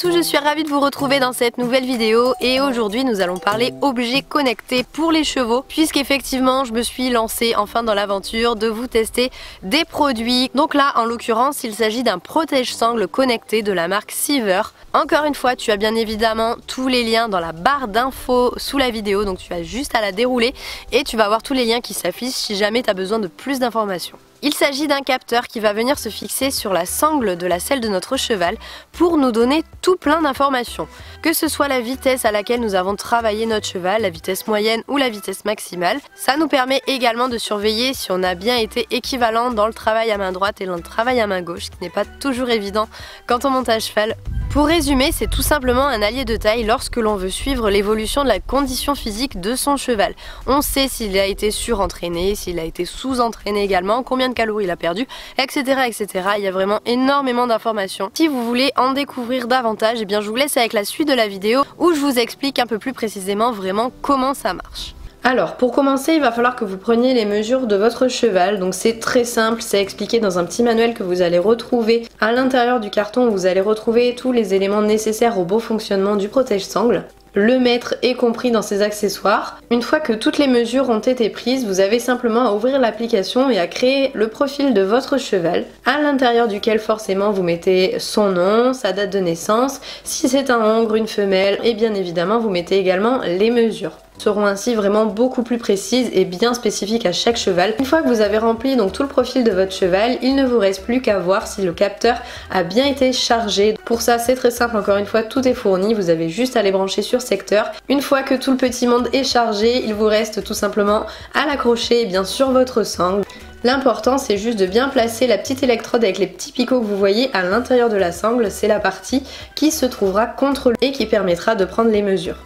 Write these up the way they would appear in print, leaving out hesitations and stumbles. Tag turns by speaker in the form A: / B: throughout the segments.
A: tous, je suis ravie de vous retrouver dans cette nouvelle vidéo et aujourd'hui nous allons parler objets connectés pour les chevaux puisqu'effectivement je me suis lancée enfin dans l'aventure de vous tester des produits. Donc là en l'occurrence il s'agit d'un protège-sangle connecté de la marque Seaver. Encore une fois tu as bien évidemment tous les liens dans la barre d'infos sous la vidéo, donc tu as juste à la dérouler et tu vas avoir tous les liens qui s'affichent si jamais tu as besoin de plus d'informations. Il s'agit d'un capteur qui va venir se fixer sur la sangle de la selle de notre cheval pour nous donner tout plein d'informations. Que ce soit la vitesse à laquelle nous avons travaillé notre cheval, la vitesse moyenne ou la vitesse maximale. Ça nous permet également de surveiller si on a bien été équivalent dans le travail à main droite et dans le travail à main gauche, ce qui n'est pas toujours évident quand on monte à cheval. Pour résumer, c'est tout simplement un allié de taille lorsque l'on veut suivre l'évolution de la condition physique de son cheval. On sait s'il a été surentraîné, s'il a été sous-entraîné également, combien de calories il a perdu, etc. etc. Il y a vraiment énormément d'informations. Si vous voulez en découvrir davantage, eh bien je vous laisse avec la suite de la vidéo où je vous explique un peu plus précisément vraiment comment ça marche. Alors pour commencer il va falloir que vous preniez les mesures de votre cheval, donc c'est très simple, c'est expliqué dans un petit manuel que vous allez retrouver à l'intérieur du carton où vous allez retrouver tous les éléments nécessaires au bon fonctionnement du protège-sangle. Le mètre est compris dans ses accessoires. Une fois que toutes les mesures ont été prises, vous avez simplement à ouvrir l'application et à créer le profil de votre cheval, à l'intérieur duquel forcément vous mettez son nom, sa date de naissance, si c'est un hongre, une femelle, et bien évidemment vous mettez également les mesures. Seront ainsi vraiment beaucoup plus précises et bien spécifiques à chaque cheval. Une fois que vous avez rempli donc tout le profil de votre cheval, il ne vous reste plus qu'à voir si le capteur a bien été chargé. Pour ça c'est très simple, encore une fois tout est fourni, vous avez juste à les brancher sur secteur. Une fois que tout le petit monde est chargé, il vous reste tout simplement à l'accrocher bien sur votre sangle. L'important c'est juste de bien placer la petite électrode avec les petits picots que vous voyez à l'intérieur de la sangle, c'est la partie qui se trouvera contre lui et qui permettra de prendre les mesures.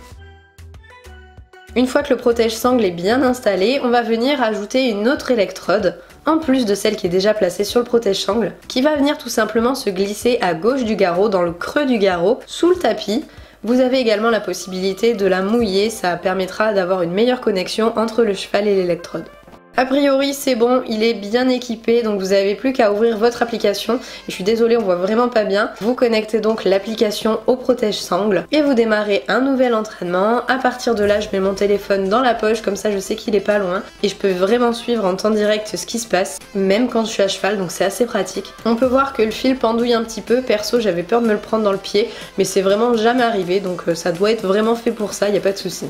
A: Une fois que le protège-sangle est bien installé, on va venir ajouter une autre électrode, en plus de celle qui est déjà placée sur le protège-sangle, qui va venir tout simplement se glisser à gauche du garrot, dans le creux du garrot, sous le tapis. Vous avez également la possibilité de la mouiller, ça permettra d'avoir une meilleure connexion entre le cheval et l'électrode. A priori c'est bon, il est bien équipé, donc vous n'avez plus qu'à ouvrir votre application. Et je suis désolée, on voit vraiment pas bien. Vous connectez donc l'application au protège-sangle et vous démarrez un nouvel entraînement. À partir de là, je mets mon téléphone dans la poche, comme ça je sais qu'il est pas loin. Et je peux vraiment suivre en temps direct ce qui se passe, même quand je suis à cheval, donc c'est assez pratique. On peut voir que le fil pendouille un petit peu, perso j'avais peur de me le prendre dans le pied, mais c'est vraiment jamais arrivé, donc ça doit être vraiment fait pour ça, y a pas de souci.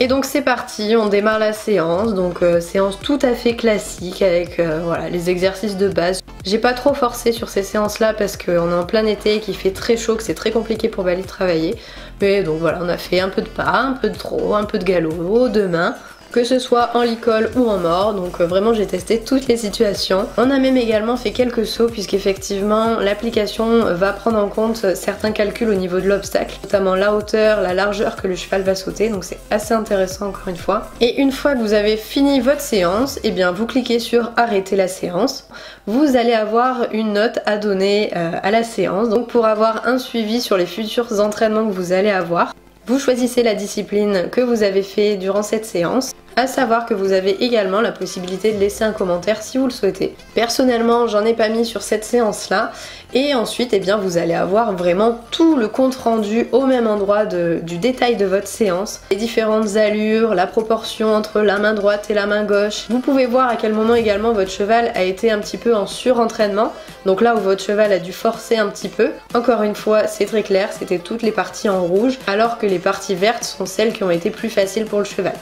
A: Et donc c'est parti, on démarre la séance, donc séance tout à fait classique avec voilà, les exercices de base. J'ai pas trop forcé sur ces séances là parce qu'on est en plein été et qu'il fait très chaud, que c'est très compliqué pour Bali de travailler. Mais donc voilà, on a fait un peu de pas, un peu de trot, un peu de galop, de main. Que ce soit en licol ou en mort, donc vraiment j'ai testé toutes les situations. On a même également fait quelques sauts puisqu'effectivement l'application va prendre en compte certains calculs au niveau de l'obstacle, notamment la hauteur, la largeur que le cheval va sauter, donc c'est assez intéressant encore une fois. Et une fois que vous avez fini votre séance, et bien vous cliquez sur arrêter la séance. Vous allez avoir une note à donner à la séance, donc pour avoir un suivi sur les futurs entraînements que vous allez avoir. Vous choisissez la discipline que vous avez fait durant cette séance, à savoir que vous avez également la possibilité de laisser un commentaire si vous le souhaitez. Personnellement, j'en ai pas mis sur cette séance-là, et ensuite, eh bien, vous allez avoir vraiment tout le compte rendu au même endroit du détail de votre séance, les différentes allures, la proportion entre la main droite et la main gauche. Vous pouvez voir à quel moment également votre cheval a été un petit peu en surentraînement, donc là où votre cheval a dû forcer un petit peu. Encore une fois, c'est très clair, c'était toutes les parties en rouge, alors que les parties vertes sont celles qui ont été plus faciles pour le cheval.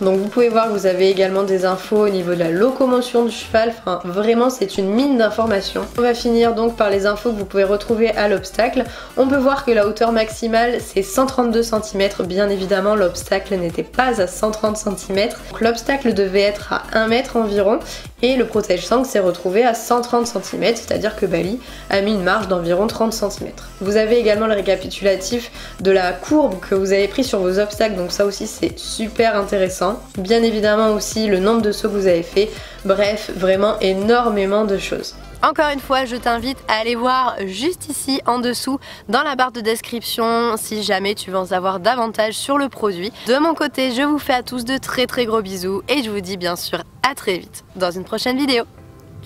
A: Donc vous pouvez voir que vous avez également des infos au niveau de la locomotion du cheval, enfin vraiment c'est une mine d'informations. On va finir donc par les infos que vous pouvez retrouver à l'obstacle. On peut voir que la hauteur maximale c'est 132 cm, bien évidemment l'obstacle n'était pas à 130 cm. L'obstacle devait être à 1 mètre environ et le protège-sangle s'est retrouvé à 130 cm, c'est-à-dire que Bali a mis une marge d'environ 30 cm. Vous avez également le récapitulatif de la courbe que vous avez pris sur vos obstacles, donc ça aussi c'est super intéressant. Bien évidemment aussi le nombre de sauts que vous avez fait, bref, vraiment énormément de choses. Encore une fois, je t'invite à aller voir juste ici en dessous dans la barre de description si jamais tu veux en savoir davantage sur le produit. De mon côté, je vous fais à tous de très gros bisous et je vous dis bien sûr à très vite dans une prochaine vidéo.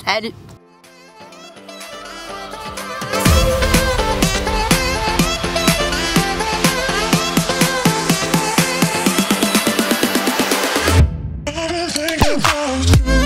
A: Salut!
B: I've been thinking about you.